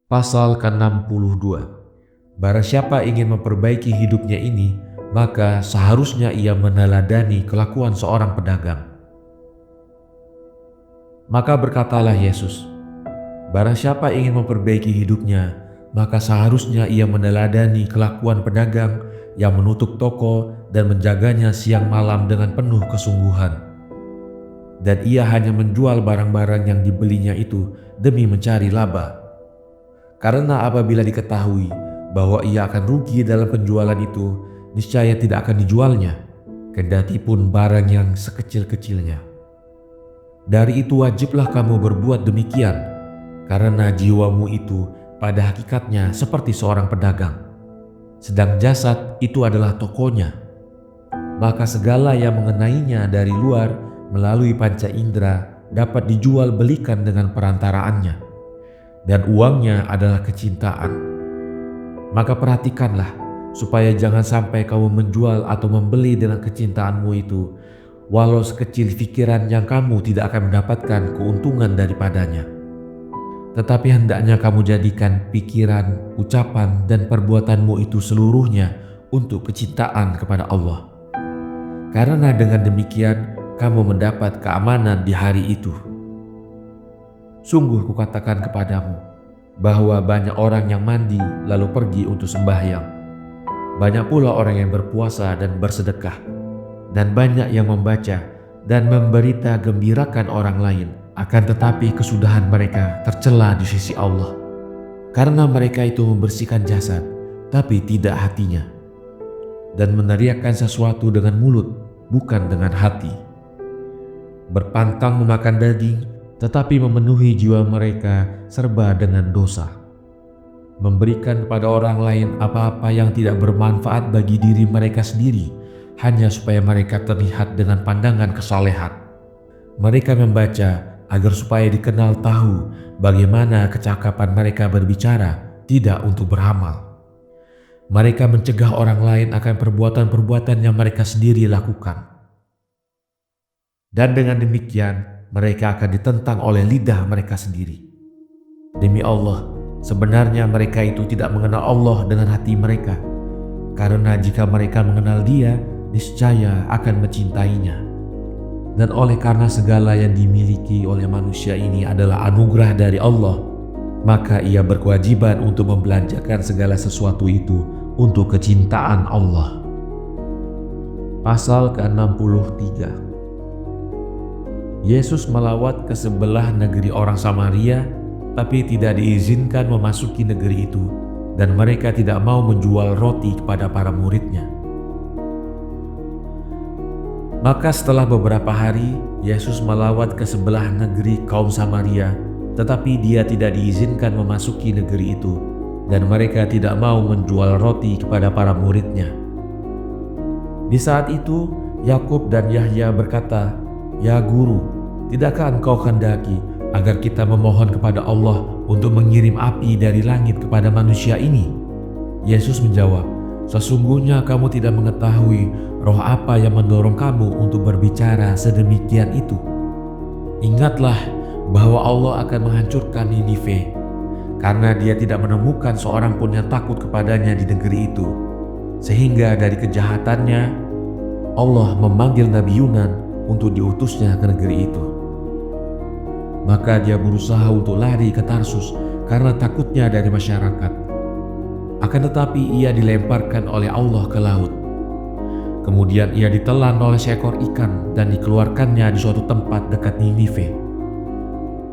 Pasal ke-62. Barang siapa ingin memperbaiki hidupnya ini, maka seharusnya ia meneladani kelakuan seorang pedagang. Maka berkatalah Yesus, barang siapa ingin memperbaiki hidupnya, maka seharusnya ia meneladani kelakuan pedagang yang menutup toko dan menjaganya siang malam dengan penuh kesungguhan. Dan ia hanya menjual barang-barang yang dibelinya itu demi mencari laba. Karena apabila diketahui bahwa ia akan rugi dalam penjualan itu, niscaya tidak akan dijualnya, kendati pun barang yang sekecil-kecilnya. Dari itu wajiblah kamu berbuat demikian, karena jiwamu itu pada hakikatnya seperti seorang pedagang, sedang jasad itu adalah tokonya. Maka segala yang mengenainya dari luar melalui panca indera dapat dijual belikan dengan perantaraannya, dan uangnya adalah kecintaan. Maka perhatikanlah supaya jangan sampai kamu menjual atau membeli dengan kecintaanmu itu, walau sekecil pikiran yang kamu tidak akan mendapatkan keuntungan daripadanya. Tetapi hendaknya kamu jadikan pikiran, ucapan, dan perbuatanmu itu seluruhnya untuk kecintaan kepada Allah. Karena dengan demikian kamu mendapat keamanan di hari itu. Sungguh kukatakan kepadamu, bahwa banyak orang yang mandi lalu pergi untuk sembahyang. Banyak pula orang yang berpuasa dan bersedekah, dan banyak yang membaca dan memberita gembirakan orang lain. Akan tetapi kesudahan mereka tercela di sisi Allah, karena mereka itu membersihkan jasad, tapi tidak hatinya, dan meneriakkan sesuatu dengan mulut, bukan dengan hati. Berpantang memakan daging, tetapi memenuhi jiwa mereka serba dengan dosa. Memberikan kepada orang lain apa-apa yang tidak bermanfaat bagi diri mereka sendiri, hanya supaya mereka terlihat dengan pandangan kesalehan. Mereka membaca agar supaya dikenal tahu bagaimana kecakapan mereka berbicara, tidak untuk beramal. Mereka mencegah orang lain akan perbuatan-perbuatan yang mereka sendiri lakukan. Dan dengan demikian, mereka akan ditentang oleh lidah mereka sendiri. Demi Allah, sebenarnya mereka itu tidak mengenal Allah dengan hati mereka, karena jika mereka mengenal Dia, niscaya akan mencintainya. Dan oleh karena segala yang dimiliki oleh manusia ini adalah anugerah dari Allah, maka ia berkewajiban untuk membelanjakan segala sesuatu itu untuk kecintaan Allah. Pasal ke-63. Yesus melawat ke sebelah negeri orang Samaria, tapi tidak diizinkan memasuki negeri itu, dan mereka tidak mau menjual roti kepada para muridnya. Maka setelah beberapa hari, Yesus melawat ke sebelah negeri kaum Samaria, tetapi dia tidak diizinkan memasuki negeri itu, dan mereka tidak mau menjual roti kepada para muridnya. Di saat itu, Yakub dan Yahya berkata, "Ya Guru, tidakkah engkau kehendaki agar kita memohon kepada Allah untuk mengirim api dari langit kepada manusia ini?" Yesus menjawab, "Sesungguhnya kamu tidak mengetahui roh apa yang mendorong kamu untuk berbicara sedemikian itu. Ingatlah bahwa Allah akan menghancurkan Ninive, karena dia tidak menemukan seorang pun yang takut kepadanya di negeri itu. Sehingga dari kejahatannya, Allah memanggil Nabi Yunan untuk diutusnya ke negeri itu. Maka dia berusaha untuk lari ke Tarsus karena takutnya dari masyarakat. Akan tetapi ia dilemparkan oleh Allah ke laut. Kemudian ia ditelan oleh seekor ikan dan dikeluarkannya di suatu tempat dekat Ninive.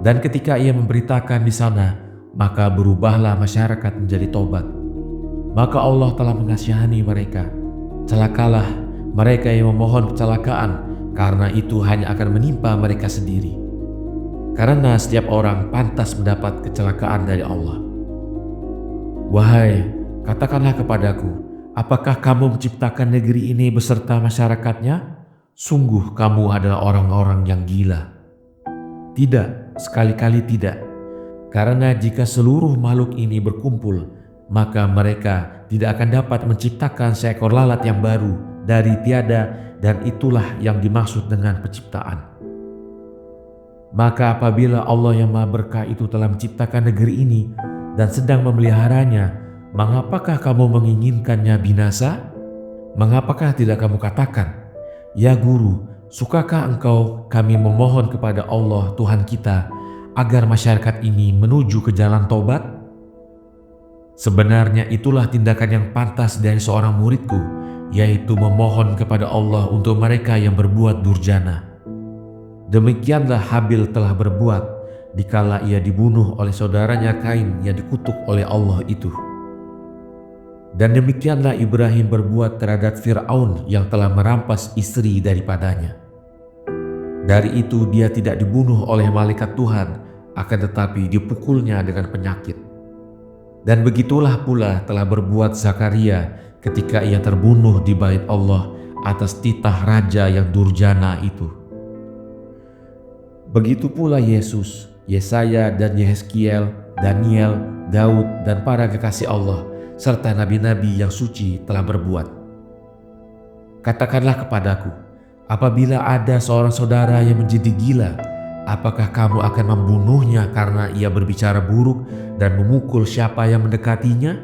Dan ketika ia memberitakan di sana, maka berubahlah masyarakat menjadi tobat. Maka Allah telah mengasihani mereka. Celakalah mereka yang memohon kecelakaan, karena itu hanya akan menimpa mereka sendiri. Karena setiap orang pantas mendapat kecelakaan dari Allah. Wahai, katakanlah kepadaku, apakah kamu menciptakan negeri ini beserta masyarakatnya? Sungguh kamu adalah orang-orang yang gila. Tidak, sekali-kali tidak. Karena jika seluruh makhluk ini berkumpul, maka mereka tidak akan dapat menciptakan seekor lalat yang baru dari tiada, dan itulah yang dimaksud dengan penciptaan. Maka apabila Allah yang Maha Berkah itu telah menciptakan negeri ini, dan sedang memeliharanya, mengapakah kamu menginginkannya binasa? Mengapakah tidak kamu katakan, "Ya Guru, sukakah engkau kami memohon kepada Allah Tuhan kita agar masyarakat ini menuju ke jalan tobat?" Sebenarnya itulah tindakan yang pantas dari seorang muridku, yaitu memohon kepada Allah untuk mereka yang berbuat durjana. Demikianlah Habil telah berbuat dikala ia dibunuh oleh saudaranya Kain yang dikutuk oleh Allah itu. Dan demikianlah Ibrahim berbuat terhadap Fir'aun yang telah merampas istri daripadanya. Dari itu dia tidak dibunuh oleh malaikat Tuhan, akan tetapi dipukulnya dengan penyakit. Dan begitulah pula telah berbuat Zakaria ketika ia terbunuh di bait Allah atas titah raja yang durjana itu. Begitu pula Yesus, Yesaya dan Yehezkiel, Daniel, Daud dan para kekasih Allah serta nabi-nabi yang suci telah berbuat. Katakanlah kepadaku, apabila ada seorang saudara yang menjadi gila, apakah kamu akan membunuhnya karena ia berbicara buruk dan memukul siapa yang mendekatinya?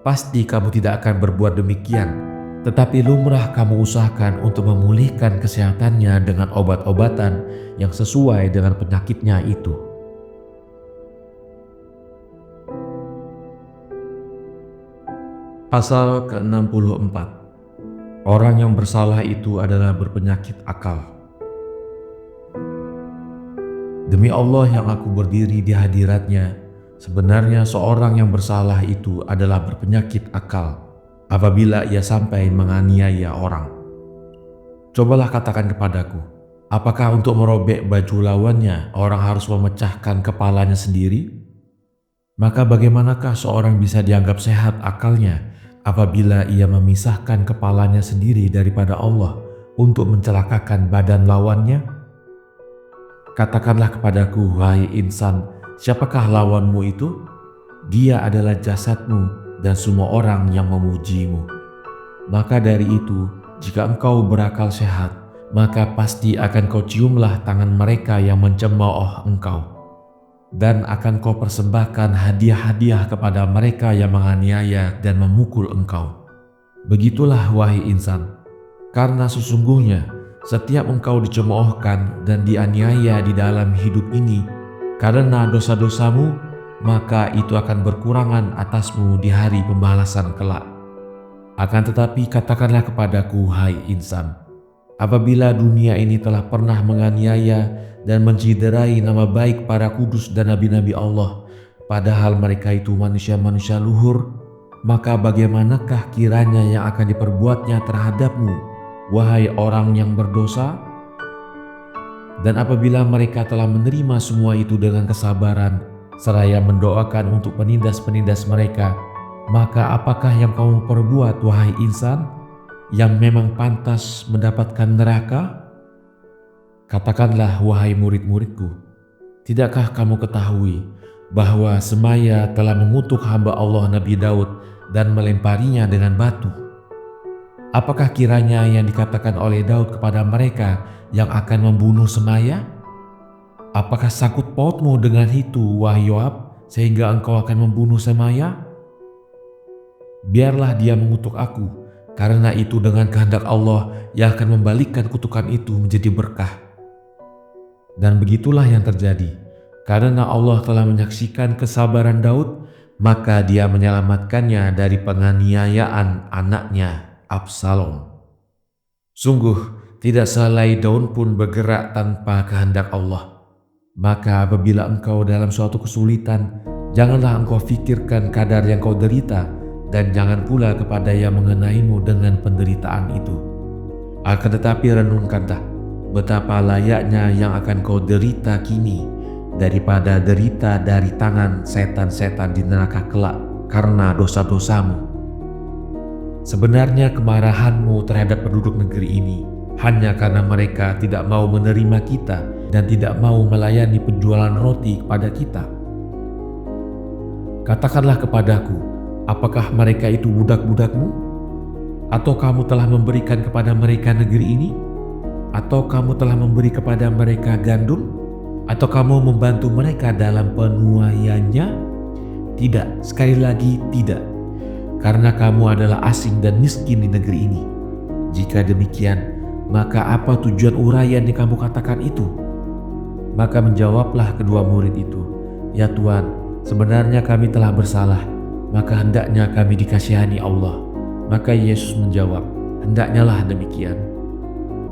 Pasti kamu tidak akan berbuat demikian, tetapi lumrah kamu usahakan untuk memulihkan kesehatannya dengan obat-obatan yang sesuai dengan penyakitnya itu. Pasal ke-64. Orang yang bersalah itu adalah berpenyakit akal. Demi Allah yang aku berdiri di hadiratnya, sebenarnya seorang yang bersalah itu adalah berpenyakit akal apabila ia sampai menganiaya orang. Cobalah katakan kepadaku, apakah untuk merobek baju lawannya orang harus memecahkan kepalanya sendiri? Maka bagaimanakah seorang bisa dianggap sehat akalnya apabila ia memisahkan kepalanya sendiri daripada Allah untuk mencelakakan badan lawannya? Katakanlah kepadaku, wahai insan, siapakah lawanmu itu? Dia adalah jasadmu dan semua orang yang memujimu. Maka dari itu, jika engkau berakal sehat, maka pasti akan kau ciumlah tangan mereka yang mencemooh engkau, dan akan kau persembahkan hadiah-hadiah kepada mereka yang menganiaya dan memukul engkau. Begitulah wahai insan, karena sesungguhnya setiap engkau dicemoohkan dan dianiaya di dalam hidup ini karena dosa-dosamu, maka itu akan berkurangan atasmu di hari pembalasan kelak. Akan tetapi katakanlah kepadaku, hai insan, apabila dunia ini telah pernah menganiaya dan menciderai nama baik para kudus dan nabi-nabi Allah, padahal mereka itu manusia-manusia luhur, maka bagaimanakah kiranya yang akan diperbuatnya terhadapmu, wahai orang yang berdosa? Dan apabila mereka telah menerima semua itu dengan kesabaran, seraya mendoakan untuk penindas-penindas mereka, maka apakah yang kamu perbuat, wahai insan, yang memang pantas mendapatkan neraka? Katakanlah, wahai murid-muridku, tidakkah kamu ketahui bahwa Semaya telah mengutuk hamba Allah Nabi Daud dan melemparinya dengan batu? Apakah kiranya yang dikatakan oleh Daud kepada mereka yang akan membunuh Semaya? Apakah sangkut pautmu dengan itu, wahai Yoab, sehingga engkau akan membunuh Semaya? Biarlah dia mengutuk aku, karena itu dengan kehendak Allah yang akan membalikkan kutukan itu menjadi berkah. Dan begitulah yang terjadi. Karena Allah telah menyaksikan kesabaran Daud, maka dia menyelamatkannya dari penganiayaan anaknya Absalom. Sungguh tidak sehelai daun pun bergerak tanpa kehendak Allah. Maka apabila engkau dalam suatu kesulitan, janganlah engkau fikirkan kadar yang kau derita, dan jangan pula kepada yang mengenaimu dengan penderitaan itu. Akan tetapi renungkanlah betapa layaknya yang akan kau derita kini daripada derita dari tangan setan-setan di neraka kelak karena dosa-dosamu. Sebenarnya kemarahanmu terhadap penduduk negeri ini hanya karena mereka tidak mau menerima kita dan tidak mau melayani penjualan roti kepada kita. Katakanlah kepadaku, apakah mereka itu budak-budakmu? Atau kamu telah memberikan kepada mereka negeri ini? Atau kamu telah memberi kepada mereka gandum? Atau kamu membantu mereka dalam penuaiannya? Tidak, sekali lagi tidak. Karena kamu adalah asing dan miskin di negeri ini. Jika demikian, maka apa tujuan uraian yang kamu katakan itu?" Maka menjawablah kedua murid itu, "Ya Tuhan, sebenarnya kami telah bersalah, maka hendaknya kami dikasihani Allah." Maka Yesus menjawab, "Hendaknyalah demikian.